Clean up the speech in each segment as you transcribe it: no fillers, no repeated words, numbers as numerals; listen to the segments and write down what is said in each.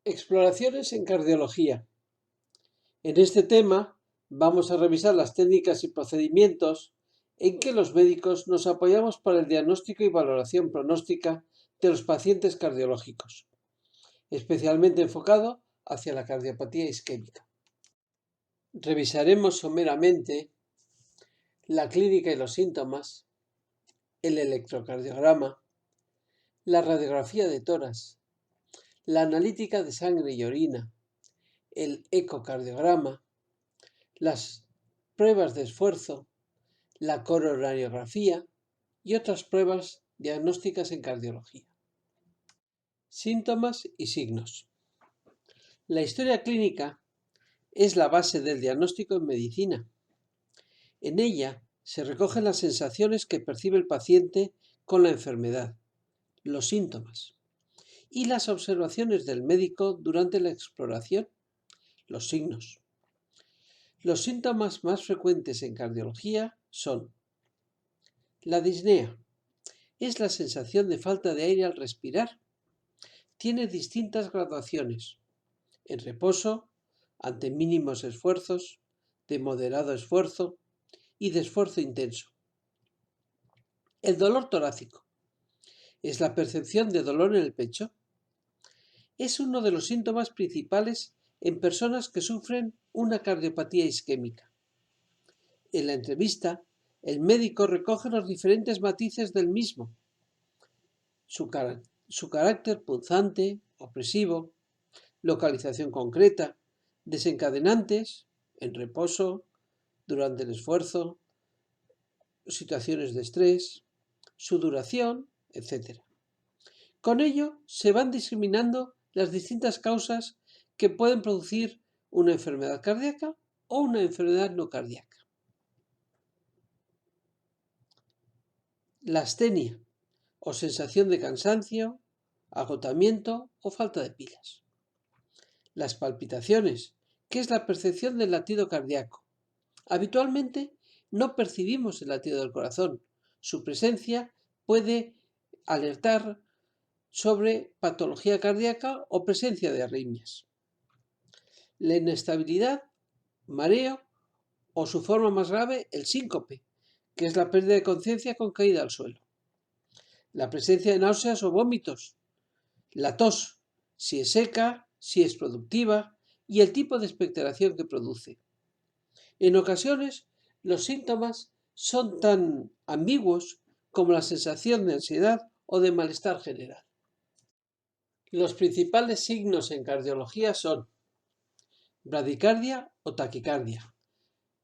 Exploraciones en cardiología. En este tema vamos a revisar las técnicas y procedimientos en que los médicos nos apoyamos para el diagnóstico y valoración pronóstica de los pacientes cardiológicos, especialmente enfocado hacia la cardiopatía isquémica. Revisaremos someramente la clínica y los síntomas, el electrocardiograma, la radiografía de tórax, la analítica de sangre y orina, el ecocardiograma, las pruebas de esfuerzo, la coronariografía y otras pruebas diagnósticas en cardiología. Síntomas y signos. La historia clínica es la base del diagnóstico en medicina. En ella se recogen las sensaciones que percibe el paciente con la enfermedad, los síntomas, y las observaciones del médico durante la exploración, los signos. Los síntomas más frecuentes en cardiología son la disnea. Es la sensación de falta de aire al respirar. Tiene distintas graduaciones: en reposo, ante mínimos esfuerzos, de moderado esfuerzo y de esfuerzo intenso. El dolor torácico es la percepción de dolor en el pecho. Es uno de los síntomas principales en personas que sufren una cardiopatía isquémica. En la entrevista, el médico recoge los diferentes matices del mismo: su carácter punzante, opresivo, localización concreta, desencadenantes, en reposo, durante el esfuerzo, situaciones de estrés, su duración, etc. Con ello se van discriminando las distintas causas que pueden producir una enfermedad cardíaca o una enfermedad no cardíaca. La astenia, o sensación de cansancio, agotamiento o falta de pilas. Las palpitaciones, que es la percepción del latido cardíaco. Habitualmente no percibimos el latido del corazón. Su presencia puede alertar sobre patología cardíaca o presencia de arritmias. La inestabilidad, mareo o su forma más grave, el síncope, que es la pérdida de conciencia con caída al suelo. La presencia de náuseas o vómitos. La tos, si es seca, si es productiva, y el tipo de expectoración que produce. En ocasiones, los síntomas son tan ambiguos como la sensación de ansiedad o de malestar general. Los principales signos en cardiología son bradicardia o taquicardia.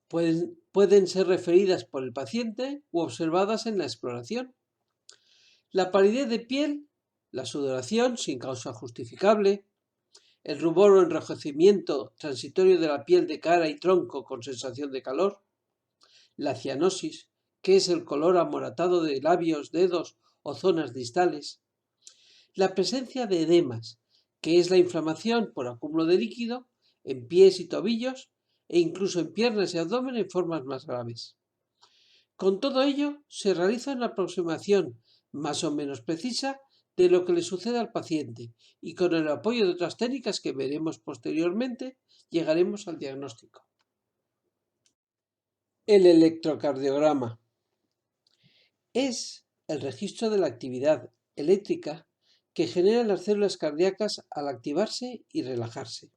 Pueden ser referidas por el paciente u observadas en la exploración. La palidez de piel, la sudoración sin causa justificable, el rubor o enrojecimiento transitorio de la piel de cara y tronco con sensación de calor, la cianosis, que es el color amoratado de labios, dedos o zonas distales, la presencia de edemas, que es la inflamación por acúmulo de líquido en pies y tobillos e incluso en piernas y abdomen en formas más graves. Con todo ello, se realiza una aproximación más o menos precisa de lo que le sucede al paciente y con el apoyo de otras técnicas que veremos posteriormente, llegaremos al diagnóstico. El electrocardiograma es el registro de la actividad eléctrica que generan las células cardíacas al activarse y relajarse.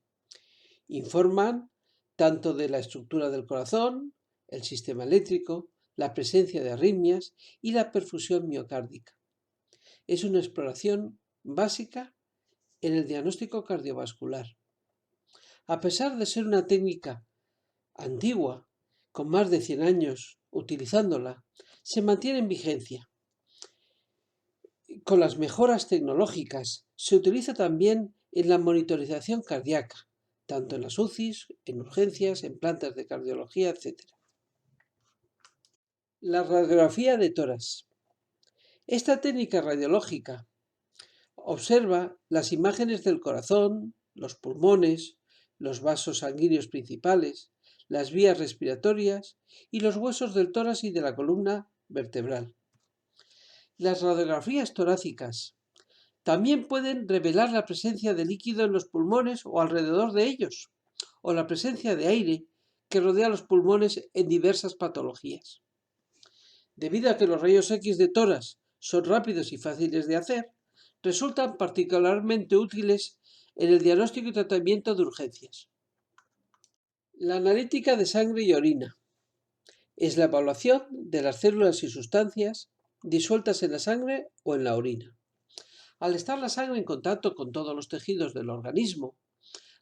Informan tanto de la estructura del corazón, el sistema eléctrico, la presencia de arritmias y la perfusión miocárdica. Es una exploración básica en el diagnóstico cardiovascular. A pesar de ser una técnica antigua, con más de 100 años utilizándola, se mantiene en vigencia. Con las mejoras tecnológicas se utiliza también en la monitorización cardíaca, tanto en las UCIs, en urgencias, en plantas de cardiología, etc. La radiografía de tórax. Esta técnica radiológica observa las imágenes del corazón, los pulmones, los vasos sanguíneos principales, las vías respiratorias y los huesos del tórax y de la columna vertebral. Las radiografías torácicas También pueden revelar la presencia de líquido en los pulmones o alrededor de ellos, o la presencia de aire que rodea los pulmones en diversas patologías. Debido a que los rayos X de tórax son rápidos y fáciles de hacer, resultan particularmente útiles en el diagnóstico y tratamiento de urgencias. La analítica de sangre y orina es la evaluación de las células y sustancias disueltas en la sangre o en la orina. Al estar la sangre en contacto con todos los tejidos del organismo,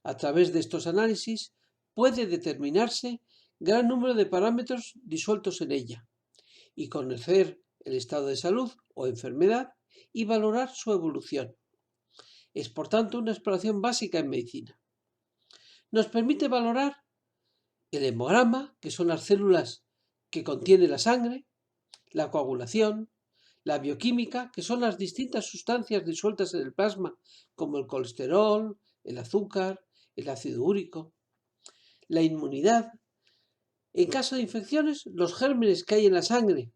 a través de estos análisis puede determinarse gran número de parámetros disueltos en ella y conocer el estado de salud o enfermedad y valorar su evolución. Es por tanto una exploración básica en medicina. Nos permite valorar el hemograma, que son las células que contiene la sangre, la coagulación, la bioquímica, que son las distintas sustancias disueltas en el plasma, como el colesterol, el azúcar, el ácido úrico, la inmunidad, en caso de infecciones, los gérmenes que hay en la sangre,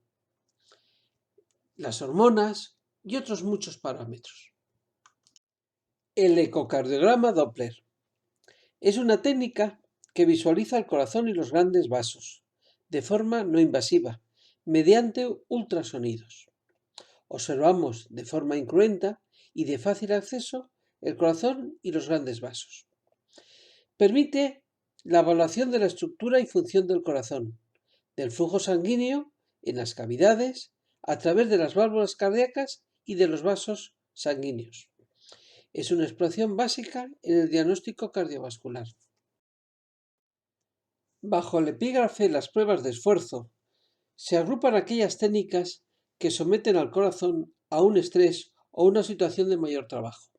las hormonas y otros muchos parámetros. El ecocardiograma Doppler es una técnica que visualiza el corazón y los grandes vasos, de forma no invasiva, mediante ultrasonidos. Observamos de forma incruenta y de fácil acceso el corazón y los grandes vasos. Permite la evaluación de la estructura y función del corazón, del flujo sanguíneo en las cavidades, a través de las válvulas cardíacas y de los vasos sanguíneos. Es una exploración básica en el diagnóstico cardiovascular. Bajo el epígrafe Las pruebas de esfuerzo, se agrupan aquellas técnicas que someten al corazón a un estrés o una situación de mayor trabajo,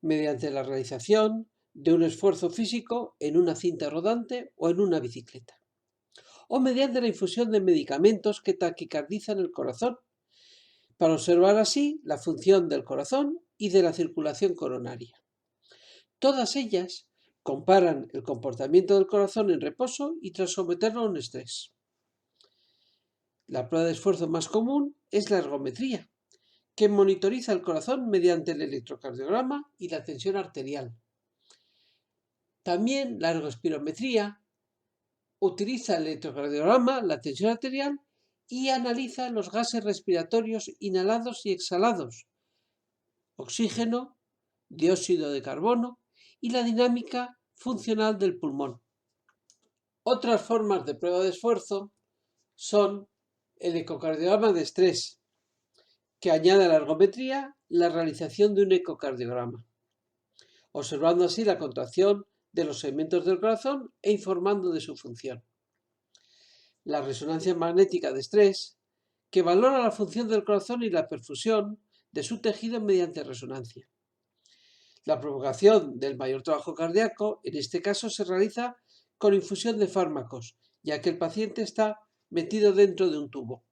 mediante la realización de un esfuerzo físico en una cinta rodante o en una bicicleta, o mediante la infusión de medicamentos que taquicardizan el corazón, para observar así la función del corazón y de la circulación coronaria. Todas ellas comparan el comportamiento del corazón en reposo y tras someterlo a un estrés. La prueba de esfuerzo más común es la ergometría, que monitoriza el corazón mediante el electrocardiograma y la tensión arterial. También la ergospirometría utiliza el electrocardiograma, la tensión arterial y analiza los gases respiratorios inhalados y exhalados, oxígeno, dióxido de carbono y la dinámica funcional del pulmón. Otras formas de prueba de esfuerzo son el ecocardiograma de estrés, que añade a la ergometría la realización de un ecocardiograma, observando así la contracción de los segmentos del corazón e informando de su función. La resonancia magnética de estrés, que valora la función del corazón y la perfusión de su tejido mediante resonancia. La provocación del mayor trabajo cardíaco, en este caso, se realiza con infusión de fármacos, ya que el paciente está metido dentro de un tubo.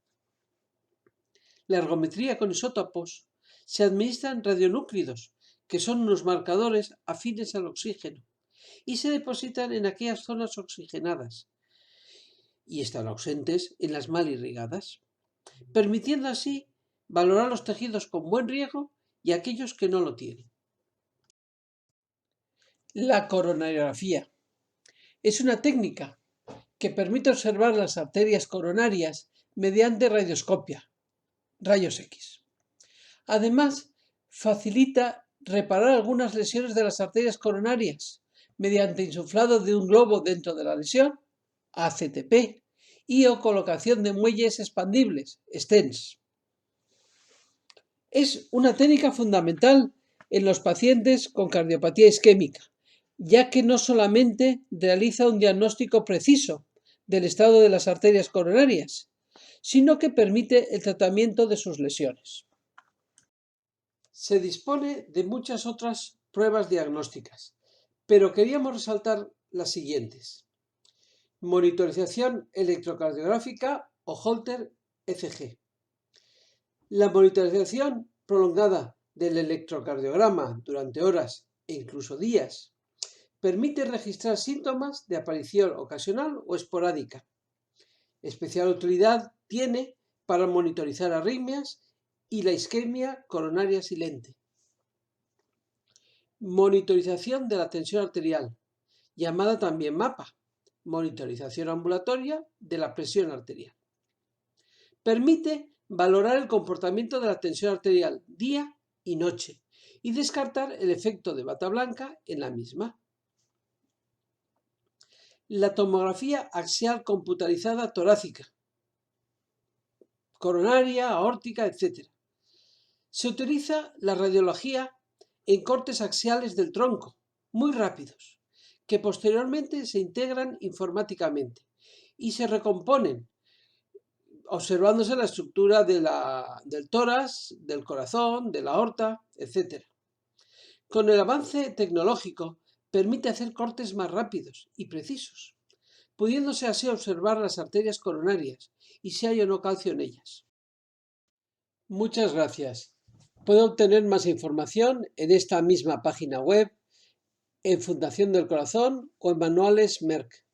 La ergometría con isótopos se administran radionúclidos, que son unos marcadores afines al oxígeno, y se depositan en aquellas zonas oxigenadas y están ausentes en las mal irrigadas, permitiendo así valorar los tejidos con buen riego y aquellos que no lo tienen. La coronariografía es una técnica que permite observar las arterias coronarias mediante radioscopia, rayos X. Además, facilita reparar algunas lesiones de las arterias coronarias mediante insuflado de un globo dentro de la lesión, ACTP, y o colocación de muelles expandibles, stents. Es una técnica fundamental en los pacientes con cardiopatía isquémica, ya que no solamente realiza un diagnóstico preciso del estado de las arterias coronarias, sino que permite el tratamiento de sus lesiones. Se dispone de muchas otras pruebas diagnósticas, pero queríamos resaltar las siguientes: monitorización electrocardiográfica o Holter ECG. La monitorización prolongada del electrocardiograma durante horas e incluso días permite registrar síntomas de aparición ocasional o esporádica. Especial utilidad tiene para monitorizar arritmias y la isquemia coronaria silente. Monitorización de la tensión arterial, llamada también MAPA, monitorización ambulatoria de la presión arterial. Permite valorar el comportamiento de la tensión arterial día y noche y descartar el efecto de bata blanca en la misma. La tomografía axial computarizada torácica, coronaria, aórtica, etc. Se utiliza la radiología en cortes axiales del tronco, muy rápidos, que posteriormente se integran informáticamente y se recomponen, observándose la estructura del tórax, del corazón, de la aorta, etc. Con el avance tecnológico permite hacer cortes más rápidos y precisos, pudiéndose así observar las arterias coronarias y si hay o no calcio en ellas. Muchas gracias. Puede obtener más información en esta misma página web, en Fundación del Corazón o en Manuales Merck.